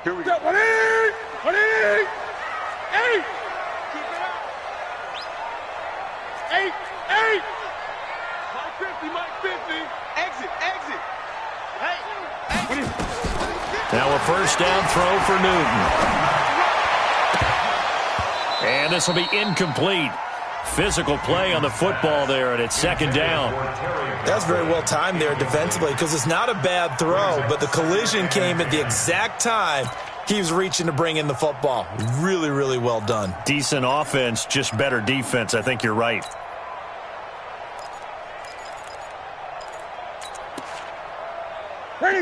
Here we go. 20! 20! 8! 8! 8! Mike 50, Mike 50. Exit, exit. Hey. Now a first down throw for Newton. And this will be incomplete. Physical play on the football there, and it's second down. That's very well timed there defensively because it's not a bad throw, but the collision came at the exact time he was reaching to bring in the football. Really, really well done. Decent offense, just better defense. I think you're right.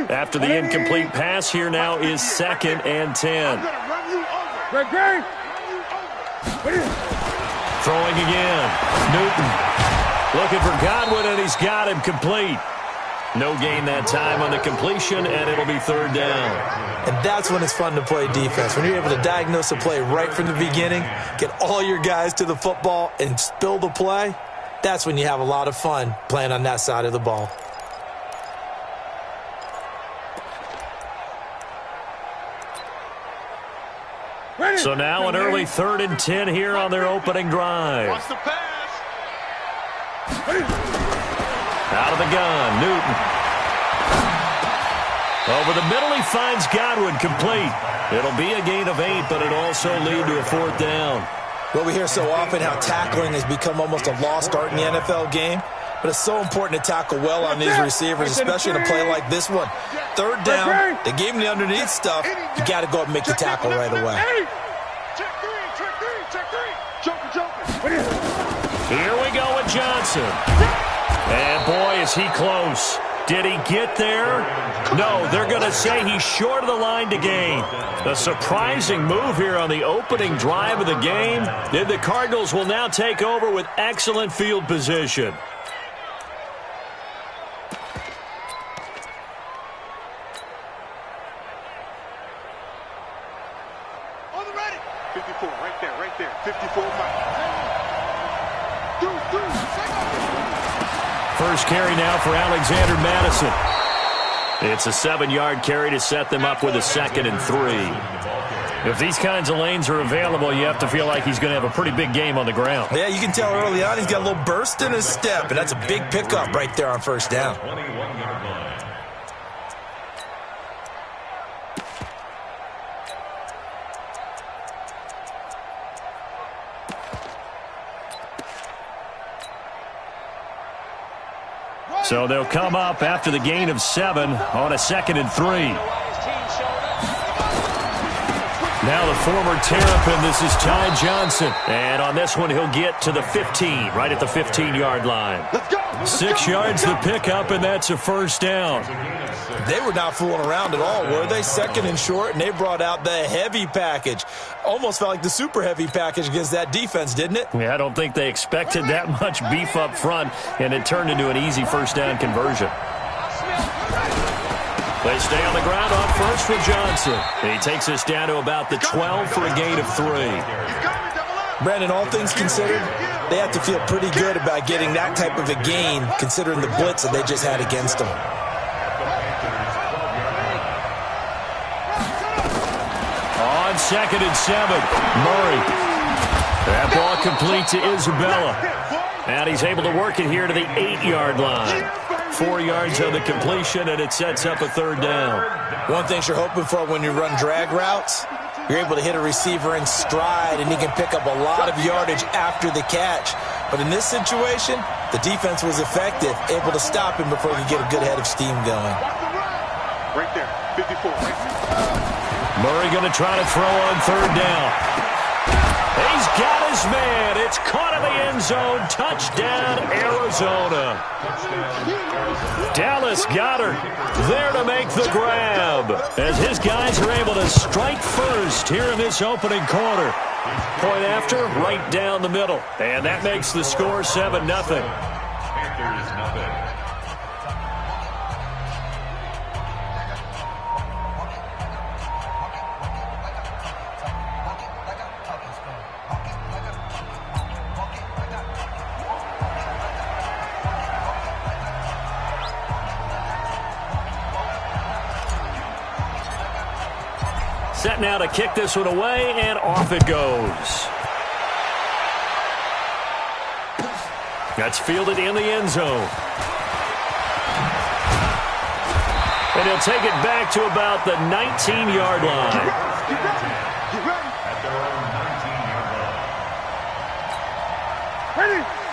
After the incomplete pass, here now is 2nd and 10. Throwing again. Newton looking for Godwin, and he's got him complete. No gain that time on the completion, and it'll be 3rd down. And that's when it's fun to play defense. When you're able to diagnose a play right from the beginning, get all your guys to the football, and spill the play, that's when you have a lot of fun playing on that side of the ball. So now an early 3rd and 10 here on their opening drive. Watch the pass. Out of the gun, Newton. Over the middle, he finds Godwin complete. It'll be a gain of 8, but it'll also lead to a 4th down. Well, we hear so often how tackling has become almost a lost art in the NFL game. But it's so important to tackle well on these receivers, especially in a play like this one. 3rd down, they gave him the underneath stuff. You got to go up and make the tackle right away. Check three. Joker. Here we go with Johnson. And boy, is he close. Did he get there? No, they're going to say he's short of the line to gain. A surprising move here on the opening drive of the game. And the Cardinals will now take over with excellent field position. On the ready. 54, right there. 54, Mike. First carry now for Alexander Madison. It's a 7-yard carry to set them up with a 2nd and 3. If these kinds of lanes are available, you have to feel like he's going to have a pretty big game on the ground. Yeah, you can tell early on he's got a little burst in his step, and that's a big pickup right there on 1st down. So they'll come up after the gain of 7 on a 2nd and 3. Now the former Terrapin, this is Ty Johnson. And on this one, he'll get to the 15, right at the 15-yard line. 6 yards to pick up, and that's a 1st down. They were not fooling around at all, were they? 2nd and short, and they brought out the heavy package. Almost felt like the super heavy package against that defense, didn't it? Yeah, I don't think they expected that much beef up front, and it turned into an easy 1st down conversion. They stay on the ground on first with Johnson. He takes us down to about the 12 for a gain of 3. Brandon, all things considered, they have to feel pretty good about getting that type of a gain, considering the blitz that they just had against them. On 2nd and 7, Murray. That ball complete to Isabella. And he's able to work it here to the 8-yard line. 4 yards on the completion, and it sets up a 3rd down. One thing you're hoping for when you run drag routes, you're able to hit a receiver in stride, and he can pick up a lot of yardage after the catch. But in this situation, the defense was effective, able to stop him before he could get a good head of steam going. Right there, 54. Murray going to try to throw on 3rd down. He's got his man. It's caught in the end zone. Touchdown, Arizona. Dallas Goedert there to make the grab as his guys are able to strike first here in this opening quarter. Point after, right down the middle. And that makes the score 7-0. Set now to kick this one away, and off it goes. That's fielded in the end zone. And he'll take it back to about the 19-yard line.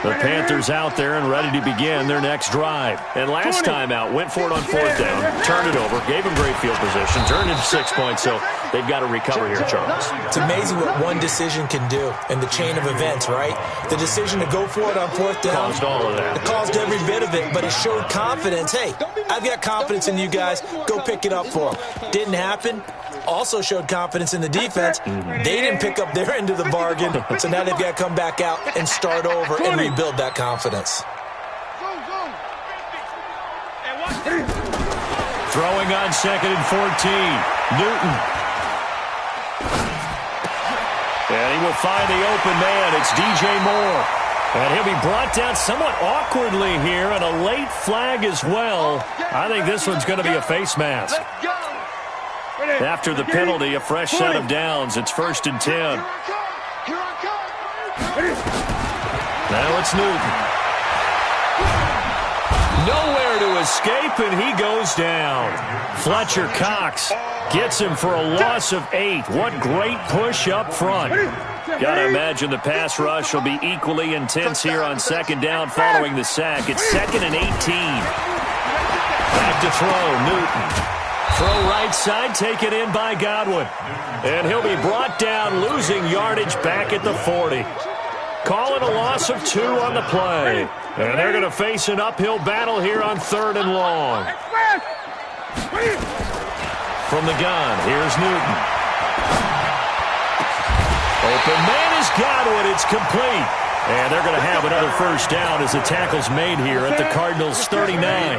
The Panthers out there and ready to begin their next drive. And last time out, went for it on fourth down, turned it over, gave them great field position, turned into 6 points, so they've got to recover here, Charles. It's amazing what one decision can do in the chain of events, right? The decision to go for it on fourth down. Caused all of that. It caused every bit of it, but it showed confidence. Hey, I've got confidence in you guys. Go pick it up for them. Didn't happen. Also showed confidence in the defense. They didn't pick up their end of the bargain, so now they've got to come back out and start over and rebuild that confidence. Throwing on 2nd and 14. Newton. And he will find the open man. It's DJ Moore. And he'll be brought down somewhat awkwardly here, and a late flag as well. I think this one's going to be a face mask. After the penalty, a fresh set of downs. It's 1st and 10. Now it's Newton. Nowhere to escape, and he goes down. Fletcher Cox gets him for a loss of 8. What great push up front. Got to imagine the pass rush will be equally intense here on 2nd down following the sack. It's 2nd and 18. Back to throw, Newton. Throw right side, taken in by Godwin. And he'll be brought down, losing yardage back at the 40. Calling a loss of 2 on the play. And they're going to face an uphill battle here on 3rd and long. From the gun, here's Newton. Open man is Godwin. It's complete. And they're going to have another first down as the tackle's made here at the Cardinals' 39.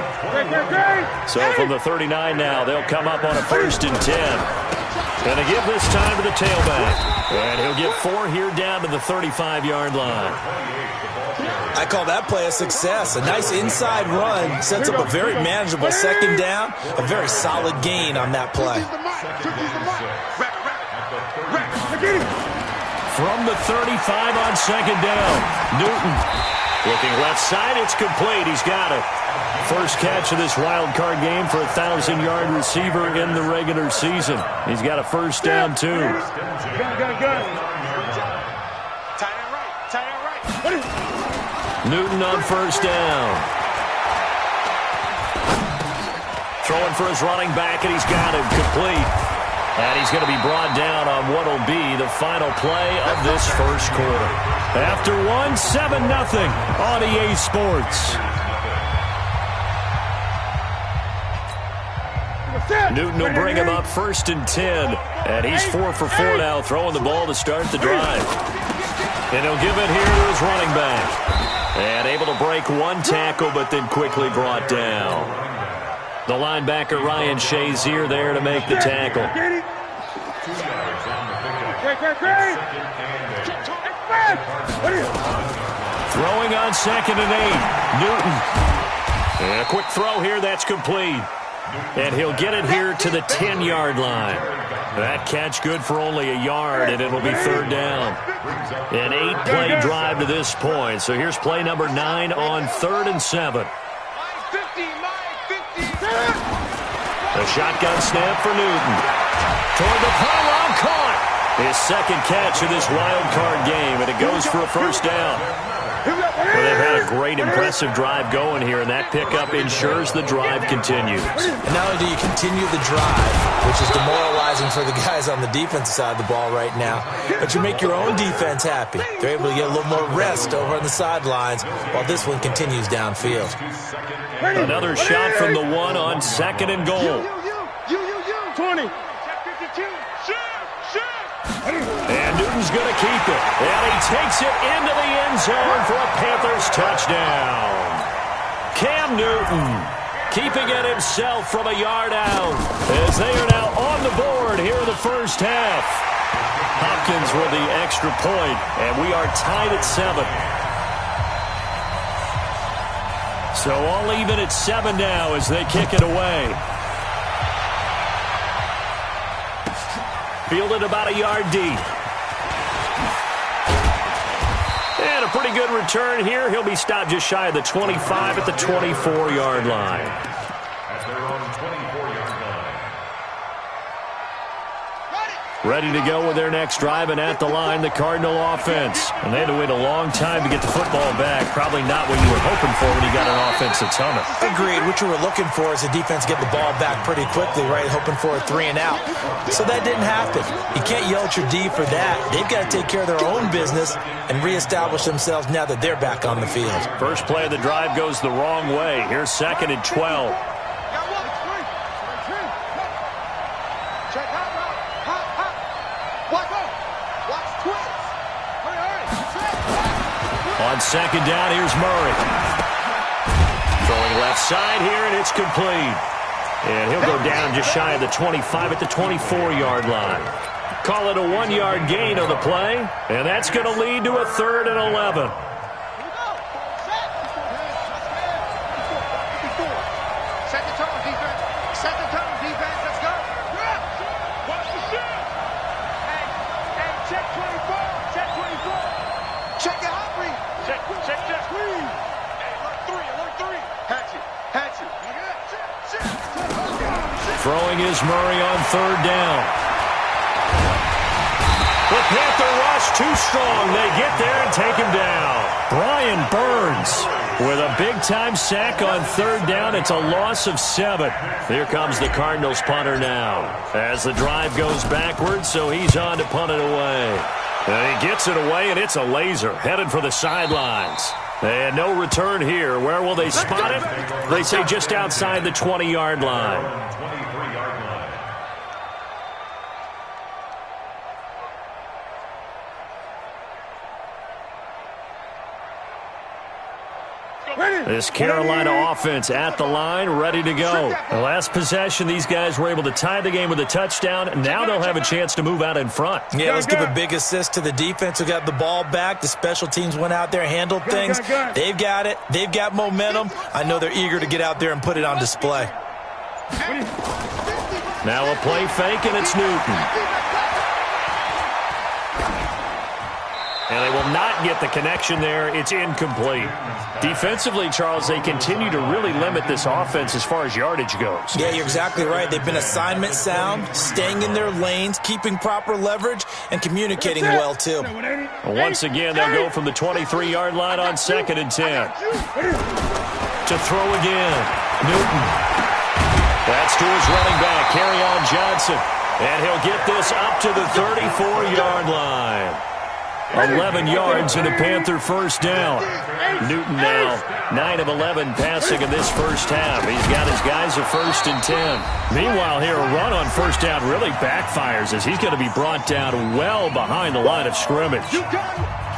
So from the 39 now, they'll come up on a 1st and 10. And they give this time to the tailback. And he'll get 4 here down to the 35-yard line. I call that play a success. A nice inside run sets up a very manageable 2nd down. A very solid gain on that play. From the 35 on 2nd down, Newton looking left side. It's complete. He's got it. First catch of this wild card game for a 1,000-yard receiver in the regular season. He's got a first down, too. Newton on first down. Throwing for his running back, and he's got him complete. And he's going to be brought down on what will be the final play of this first quarter. After 1, 7-0 on EA Sports. Newton will bring him up 1st and 10. And he's 4 for 4 now, throwing the ball to start the drive. And he'll give it here to his running back. And able to break 1 tackle, but then quickly brought down. The linebacker, Ryan Shazier, there to make the tackle. Throwing on 2nd and 8. Newton. And a quick throw here, that's complete. And he'll get it here to the 10-yard line. That catch good for only a yard, and it'll be 3rd down. An 8-play drive to this point. So here's play number 9 on 3rd and 7. A shotgun snap for Newton. Toward the pylon, caught. His 2nd catch of this wild card game, and it goes for a first down. Well, they've had a great, impressive drive going here, and that pickup ensures the drive continues. And not only do you continue the drive, which is demoralizing for the guys on the defensive side of the ball right now, but you make your own defense happy. They're able to get a little more rest over on the sidelines while this one continues downfield. Another shot from the 1 on 2nd and goal. 20. And Newton's going to keep it. And he takes it into the end zone for a Panthers touchdown. Cam Newton keeping it himself from a yard out as they are now on the board here in the first half. Hopkins with the extra point, and we are tied at 7. So all even at 7 now as they kick it away. Fielded about a yard deep. And a pretty good return here. He'll be stopped just shy of the 25 at the 24-yard line. At their own 24-yard line. Ready to go with their next drive, and at the line, the Cardinal offense. And they had to wait a long time to get the football back. Probably not what you were hoping for when you got an offense that's humming. Agreed. What you were looking for is the defense get the ball back pretty quickly, right? Hoping for a 3 and out. So that didn't happen. You can't yell at your D for that. They've got to take care of their own business and reestablish themselves now that they're back on the field. First play of the drive goes the wrong way. Here's 2nd and 12. On 2nd down, here's Murray. Throwing left side here, and it's complete. And he'll go down just shy of the 25 at the 24-yard line. Call it a 1-yard gain on the play, and that's going to lead to a 3rd and 11. Set the tone, defense. Set the tone, defense. Let's go. Watch the shot. Hey, check 24. Check 24. Check it out, Reed. Check. Reed. Hey, alert 3. Hatch it. Throwing is Murray on 3rd down. The Panther rush too strong. They get there and take him down. Brian Burns with a big-time sack on 3rd down. It's a loss of 7. Here comes the Cardinals punter now. As the drive goes backwards, so he's on to punt it away. And he gets it away, and it's a laser headed for the sidelines. And no return here. Where will they spot it? They say just outside the 20-yard line. 23-yard line. This Carolina offense at the line, ready to go. The last possession, these guys were able to tie the game with a touchdown. Now they'll have a chance to move out in front. Yeah, let's give a big assist to the defense who got the ball back. The special teams went out there, handled things. They've got it. They've got momentum. I know they're eager to get out there and put it on display. Now a play fake, and it's Newton. And they will not get the connection there. It's incomplete. Defensively, Charles, they continue to really limit this offense as far as yardage goes. Yeah, you're exactly right. They've been assignment sound, staying in their lanes, keeping proper leverage, and communicating well, too. Once again, they'll go from the 23-yard line on 2nd and 10. To throw again. Newton. That's to his running back, Kerryon Johnson. And he'll get this up to the 34-yard line. 11 yards and a Panther first down. Newton now 9 of 11 passing in this first half. He's got his guys a 1st and 10. Meanwhile here, a run on 1st down really backfires as he's going to be brought down well behind the line of scrimmage.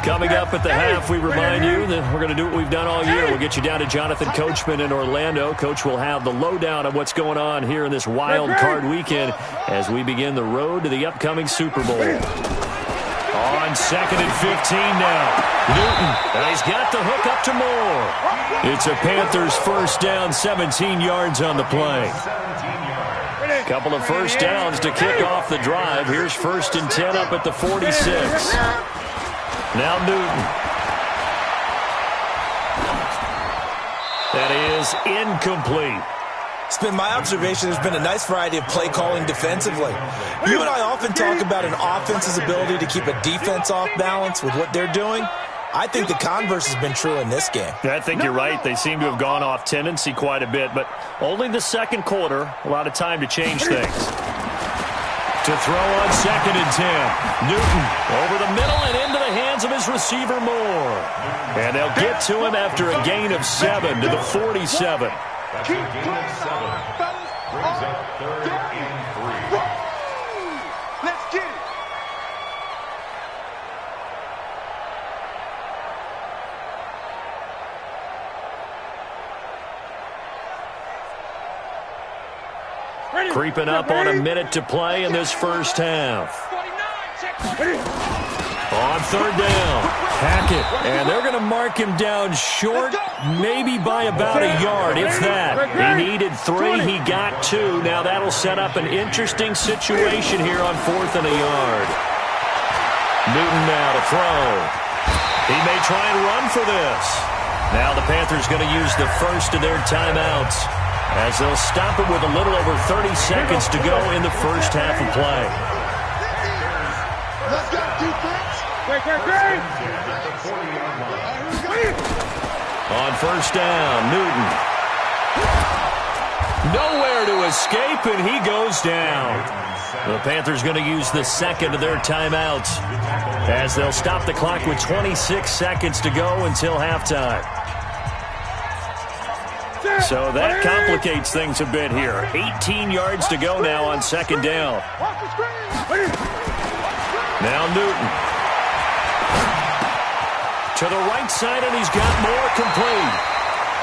Coming up at the half, we remind you that we're going to do what we've done all year. We'll get you down to Jonathan Coachman in Orlando. Coach will have the lowdown of what's going on here in this wild card weekend as we begin the road to the upcoming Super Bowl. On 2nd and 15 now. Newton, and he's got the hook up to Moore. It's a Panthers 1st down, 17 yards on the play. Couple of 1st downs to kick off the drive. Here's 1st and 10 up at the 46. Now Newton. That is incomplete. It's been my observation there's been a nice variety of play calling defensively. You and I often talk about an offense's ability to keep a defense off balance with what they're doing. I think the converse has been true in this game. I think you're right. They seem to have gone off tendency quite a bit, but only the 2nd quarter, a lot of time to change things. To throw on 2nd and 10. Newton over the middle and into the hands of his receiver Moore. And they'll get to him after a gain of 7 to the 47. That's a gain of 7. Brings up 3rd and 3. Let's get it. Creeping up on a minute to play in this first half. On third down, Hackett, and they're going to mark him down short, maybe by about a yard, if that. He needed 3, he got 2. Now that'll set up an interesting situation here on 4th and a yard. Newton now to throw. He may try and run for this. Now the Panthers going to use the first of their timeouts as they'll stop it with a little over 30 seconds to go in the first half of play. Let's go, defense. On first down, Newton. Nowhere to escape, and he goes down. The Panthers going to use the second of their timeouts as they'll stop the clock with 26 seconds to go until halftime. So that complicates things a bit here. 18 yards to go now on second down. Now Newton. To the right side, and he's got more complete.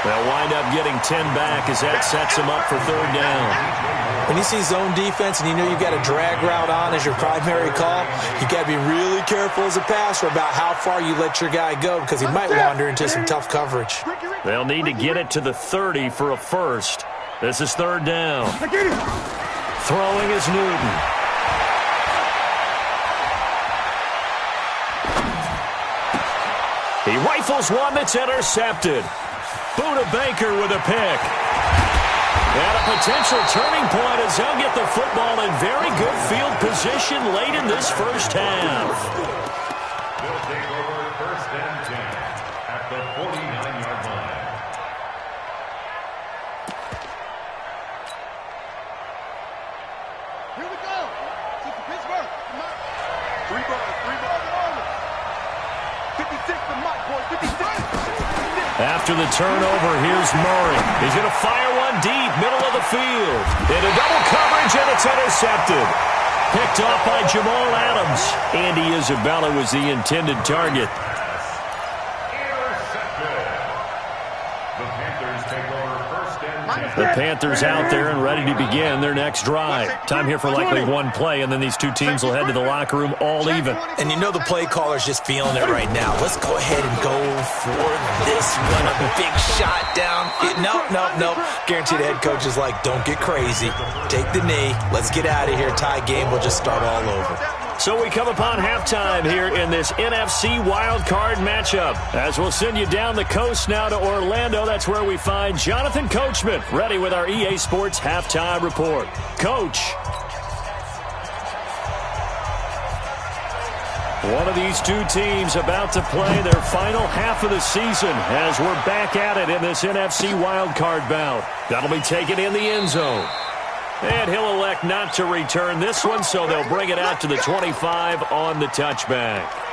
They'll wind up getting 10 back as that sets him up for third down. When you see zone defense and you know you've got a drag route on as your primary call, you got to be really careful as a passer about how far you let your guy go because he might wander into some tough coverage. They'll need to get it to the 30 for a first. This is third down. Throwing is Newton. He rifles one that's intercepted. Buda Baker with a pick. And a potential turning point as he'll get the football in very good field position late in this first half. They'll take over first and 10 at the 49-yard line. Here we go. To Pittsburgh. Come on. 3 balls. 56 to Mike, boy. 56. After the turnover, here's Murray. He's going to fire one deep, middle of the field. Into double coverage, and it's intercepted. Picked off by Jamal Adams. Andy Isabella was the intended target. The Panthers out there and ready to begin their next drive. Time here for likely one play, and then these two teams will head to the locker room all even. And you know the play caller's just feeling it right now. Let's go ahead and go for this one. A big shot down. No. Guaranteed the head coach is like, don't get crazy. Take the knee. Let's get out of here. Tie game. We'll just start all over. So we come upon halftime here in this NFC wildcard matchup. As we'll send you down the coast now to Orlando, that's where we find Jonathan Coachman, ready with our EA Sports halftime report. Coach. One of these two teams about to play their final half of the season as we're back at it in this NFC wildcard bout. That'll be taken in the end zone. And he'll elect not to return this one, so they'll bring it out to the 25 on the touchback.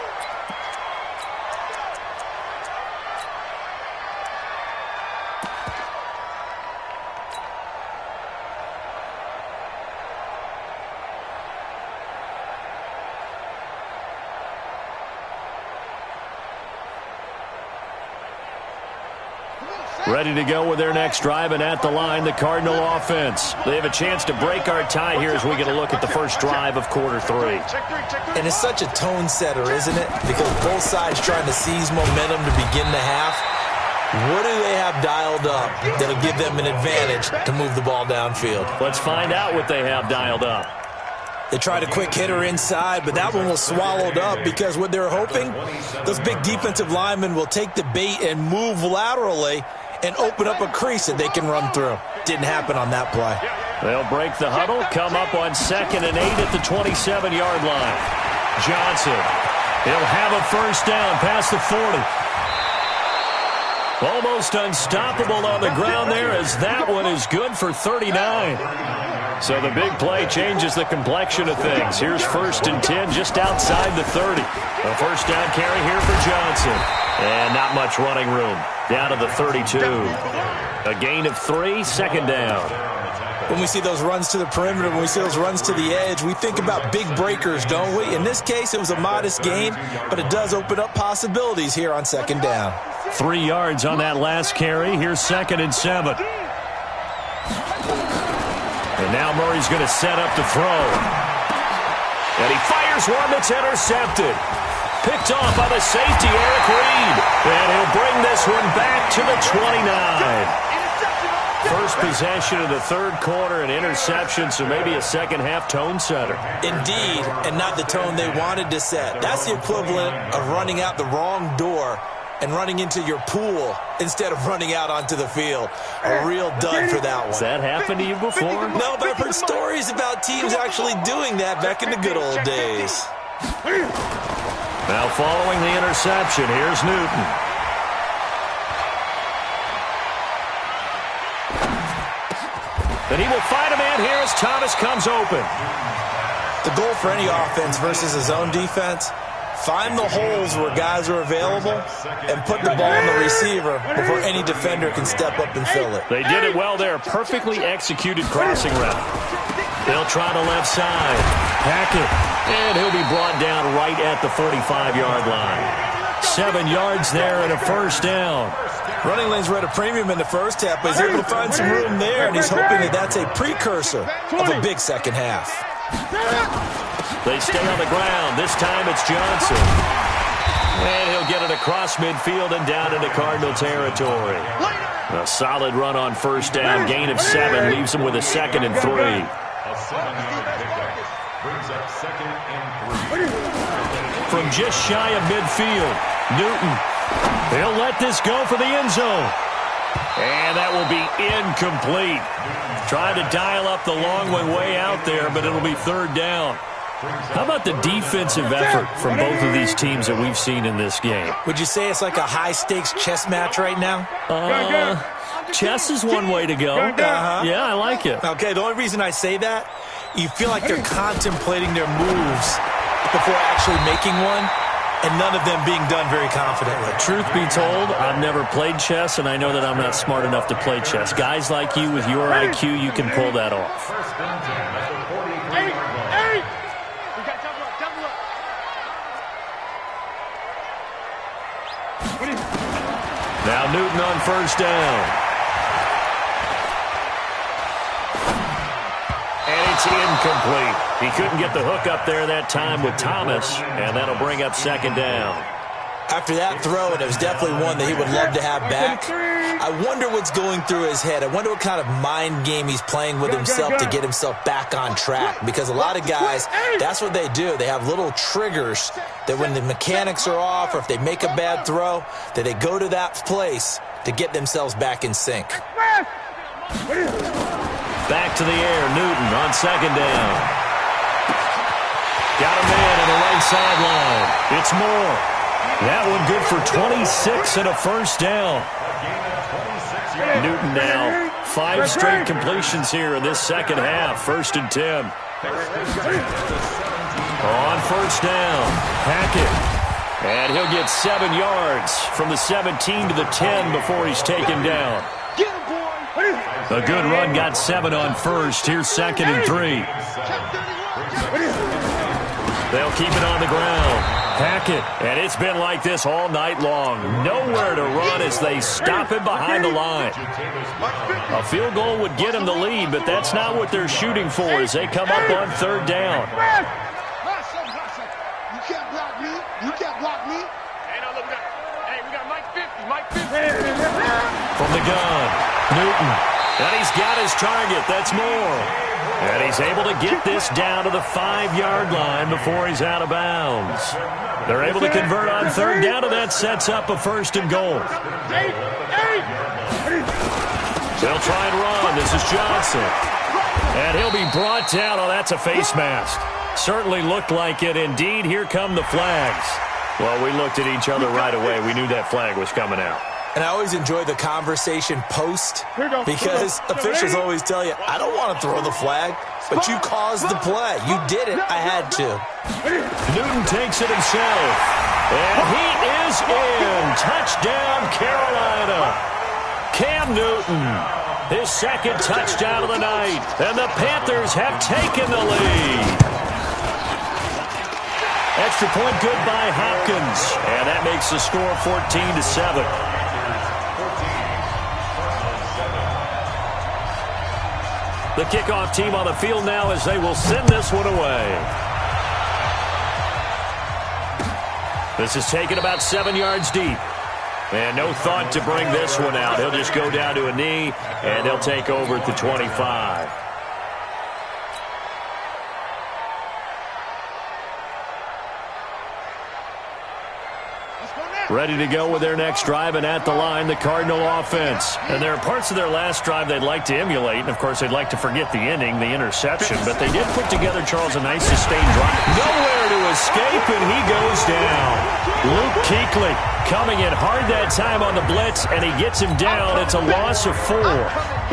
Ready to go with their next drive, and at the line, the Cardinal offense. They have a chance to break our tie here as we get a look at the first drive of quarter 3. And it's such a tone setter, isn't it? Because both sides trying to seize momentum to begin the half. What do they have dialed up that'll give them an advantage to move the ball downfield? Let's find out what they have dialed up. They tried a quick hitter inside, but that one was swallowed up because what they're hoping, those big defensive linemen will take the bait and move laterally and open up a crease that they can run through. Didn't happen on that play. They'll break the huddle, come up on 2nd and 8 at the 27-yard line. Johnson, he'll have a first down past the 40. Almost unstoppable on the ground there as that one is good for 39. So the big play changes the complexion of things. Here's 1st and 10 just outside the 30. A first down carry here for Johnson. And not much running room. Down to the 32. A gain of 3, 2nd down. When we see those runs to the perimeter, when we see those runs to the edge, we think about big breakers, don't we? In this case, it was a modest gain, but it does open up possibilities here on 2nd down. 3 yards on that last carry. Here's 2nd and 7. And now Murray's going to set up to throw. And he fires one that's intercepted. picked off by the safety, Eric Reed. And he'll bring this one back to the 29. First possession of the third quarter, an interception, so maybe a second-half tone setter. Indeed, and not the tone they wanted to set. That's the equivalent of running out the wrong door and running into your pool instead of running out onto the field. A real dud for that one. Has that happened to you before? No, but I've heard stories about teams actually doing that back in the good old days. Now following the interception, here's Newton. And he will find a man here as Thomas comes open. The goal for any offense versus a zone defense, find the holes where guys are available and put the ball on the receiver before any defender can step up and fill it. They did it well there. Perfectly executed crossing route. They'll try the left side. Hackett. And he'll be brought down right at the 45-yard line. 7 yards there and a first down. Running lanes were at a premium in the first half, but he's able to find some room there, and he's hoping that that's a precursor of a big second half. They stay on the ground. This time it's Johnson. And he'll get it across midfield and down into Cardinal territory. A solid run on first down. Gain of 7 leaves him with a 2nd and 3. A 7-yard pickup brings up 2nd and 3. From just shy of midfield, Newton. He'll let this go for the end zone. And that will be incomplete. Trying to dial up the long way out there, but it'll be third down. How about the defensive effort from both of these teams that we've seen in this game? Would you say it's like a high-stakes chess match right now? Chess is one way to go. Yeah, I like it. Okay, the only reason I say that, you feel like they're contemplating their moves before actually making one, and none of them being done very confidently. Truth be told, I've never played chess, and I know that I'm not smart enough to play chess. Guys like you with your IQ, you can pull that off. Now Newton on first down. And it's incomplete. He couldn't get the hook up there that time with Thomas, and that'll bring up second down. After that throw, and it was definitely one that he would love to have back, I wonder what's going through his head. I wonder what kind of mind game he's playing with himself to get himself back on track. Because a lot of guys, that's what they do. They have little triggers that when the mechanics are off or if they make a bad throw, that they go to that place to get themselves back in sync. Back to the air, Newton on second down. Got a man on the right sideline. It's Moore. That one good for 26 and a first down. Newton now 5 straight completions here in this second half. 1st and 10. On first down, Hackett. And he'll get 7 yards from the 17 to the 10 before he's taken down. A good run, got 7 on first. Here's 2nd and 3. They'll keep it on the ground. Hackett, and it's been like this all night long. Nowhere to run as they stop him behind the line. A field goal would get him the lead, but that's not what they're shooting for as they come up on third down. You can't block me. You can't block me. Hey, we got Mike 50. Mike 50. From the gun, Newton. And he's got his target. That's Moore. And he's able to get this down to the 5-yard line before he's out of bounds. They're able to convert on third down, and that sets up a 1st and goal. They'll try and run. This is Johnson. And he'll be brought down. Oh, that's a face mask. Certainly looked like it. Indeed, here come the flags. Well, we looked at each other right away. We knew that flag was coming out. And I always enjoy the conversation post because officials always tell you, I don't want to throw the flag, but you caused the play. You did it. I had to. Newton takes it himself. And he is in. Touchdown, Carolina. Cam Newton, his 2nd touchdown of the night. And the Panthers have taken the lead. Extra point good by Hopkins. And that makes the score 14-7. The kickoff team on the field now as they will send this one away. This is taken about 7 yards deep. And no thought to bring this one out. He'll just go down to a knee, and they'll take over at the 25. Ready to go with their next drive, and at the line, the Cardinal offense. And there are parts of their last drive they'd like to emulate, and of course they'd like to forget the inning, the interception, but they did put together, Charles, a nice sustained drive. Nowhere to escape, and he goes down. Luke Kuechly coming in hard that time on the blitz, and he gets him down. It's a loss of 4.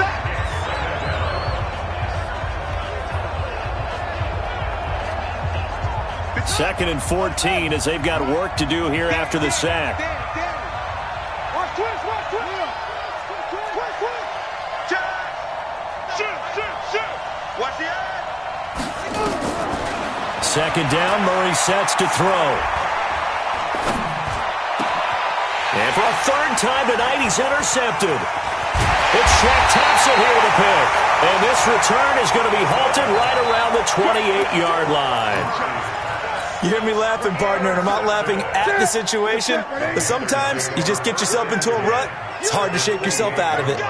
Second and 14 as they've got work to do here after the sack. Second down, Murray sets to throw. And for a third time tonight, he's intercepted. It's Shaq Thompson here with a pick. And this return is going to be halted right around the 28-yard line. You hear me laughing, partner, and I'm not laughing at the situation, but sometimes you just get yourself into a rut. It's hard to shake yourself out of it.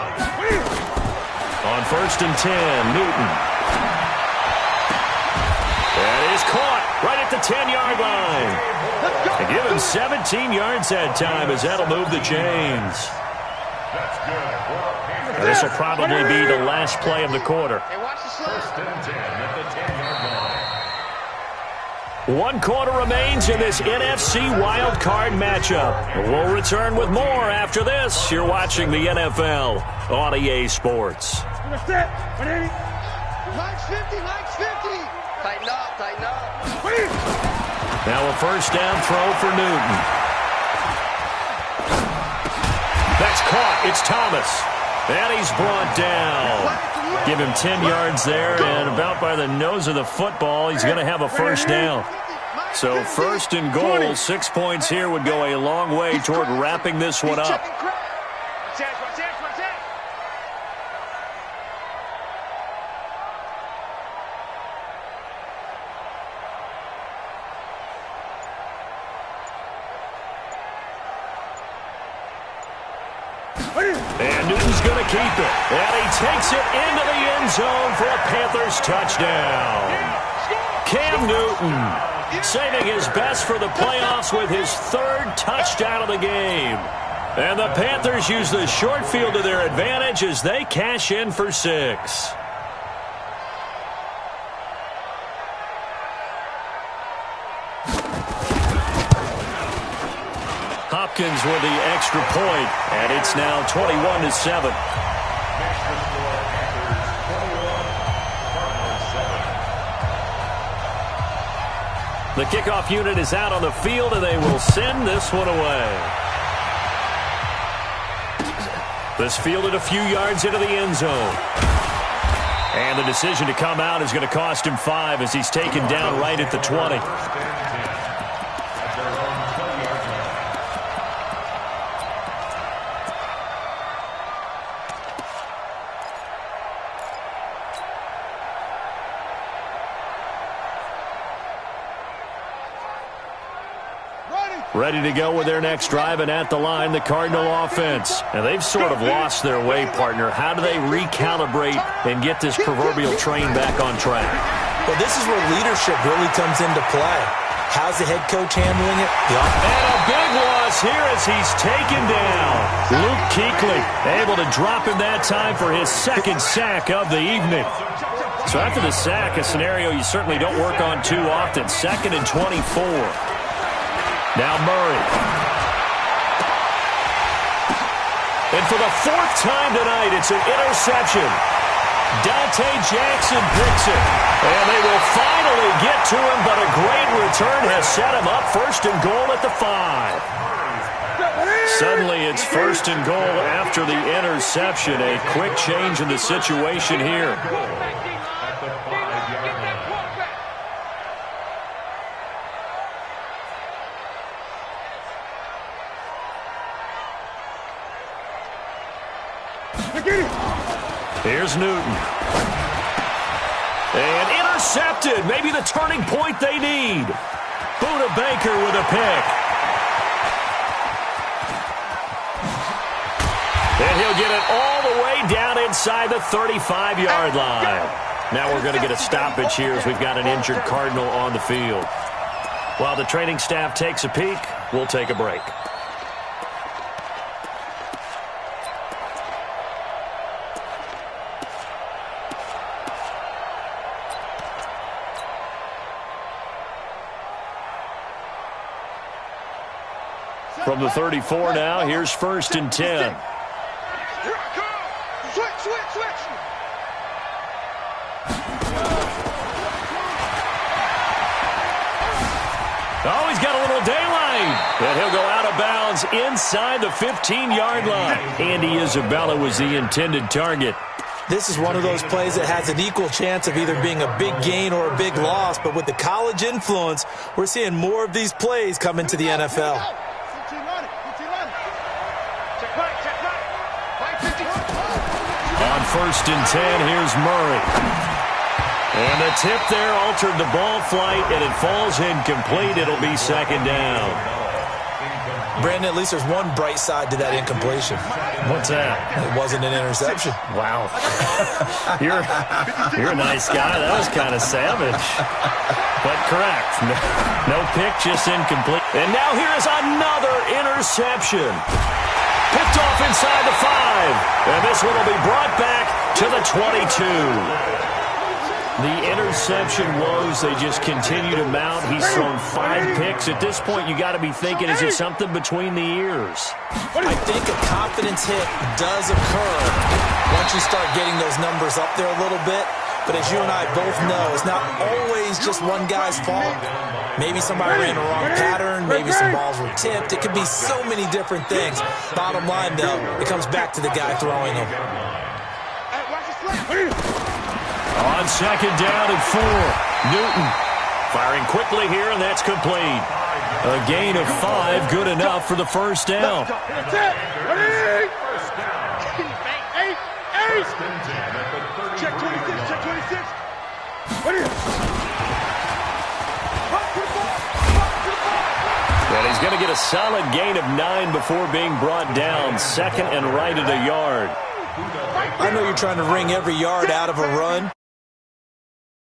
On first and 10, Newton. That is caught right at the 10-yard line. And give him 17 yards that time as that'll move the chains. This will probably be the last play of the quarter. First and 10 at the 10-yard line. 1 quarter remains in this NFC Wild Card matchup. We'll return with more after this. You're watching the NFL on EA Sports. Line's 50, line's 50. Tighten up, tighten up. Now a first down throw for Newton. That's caught. It's Thomas. And he's brought down. Give him 10 yards there, and about by the nose of the football, he's going to have a first down. So first and goal, 6 points here would go a long way toward wrapping this one up. And Newton's going to keep it. And he takes it into the end zone for a Panthers touchdown. Cam Newton saving his best for the playoffs with his 3rd touchdown of the game. And the Panthers use the short field to their advantage as they cash in for 6. Hopkins with the extra point, and it's now 21-7. The kickoff unit is out on the field, and they will send this one away. This fielded a few yards into the end zone. And the decision to come out is going to cost him 5 as he's taken down right at the 20. Ready to go with their next drive, and at the line, the Cardinal offense. And they've sort of lost their way, partner. How do they recalibrate and get this proverbial train back on track? Well, this is where leadership really comes into play. How's the head coach handling it? And a big loss here as he's taken down. Luke Kuechly able to drop him that time for his 2nd sack of the evening. So after the sack, a scenario you certainly don't work on too often. 2nd and 24. Now Murray. And for the 4th time tonight, it's an interception. Dante Jackson picks it. And they will finally get to him, but a great return has set him up 1st and goal at the 5. Suddenly it's 1st and goal after the interception. A quick change in the situation here. Here's Newton. And intercepted. Maybe the turning point they need. Buda Baker with a pick. And he'll get it all the way down inside the 35-yard line. Now we're going to get a stoppage here as we've got an injured Cardinal on the field. While the training staff takes a peek, we'll take a break. From the 34 now, here's 1st and 10. Here I come. Switch. Oh, he's got a little daylight. And he'll go out of bounds inside the 15-yard line. Andy Isabella was the intended target. This is one of those plays that has an equal chance of either being a big gain or a big loss. But with the college influence, we're seeing more of these plays come into the NFL. On 1st and 10, here's Murray. And the tip there altered the ball flight, and it falls incomplete. It'll be 2nd down. Brandon, at least there's one bright side to that incompletion. What's that? It wasn't an interception. Wow. You're a nice guy. That was kind of savage. But correct. No pick, just incomplete. And now here is another interception. Picked off inside the 5. And this one will be brought back to the 22. The interception woes, they just continue to mount. He's thrown 5 picks. At this point, you got to be thinking, is it something between the ears? I think a confidence hit does occur once you start getting those numbers up there a little bit. But as you and I both know, it's not always just one guy's fault. Maybe somebody ran the wrong pattern. Maybe some balls were tipped. It could be so many different things. Bottom line, though, it comes back to the guy throwing them. On 2nd down and 4, Newton firing quickly here, and that's complete. A gain of 5, good enough for the 1st down. Check 26, check 26. And he's going to get a solid gain of 9 before being brought down. 2nd and right at a yard. I know you're trying to wring every yard out of a run,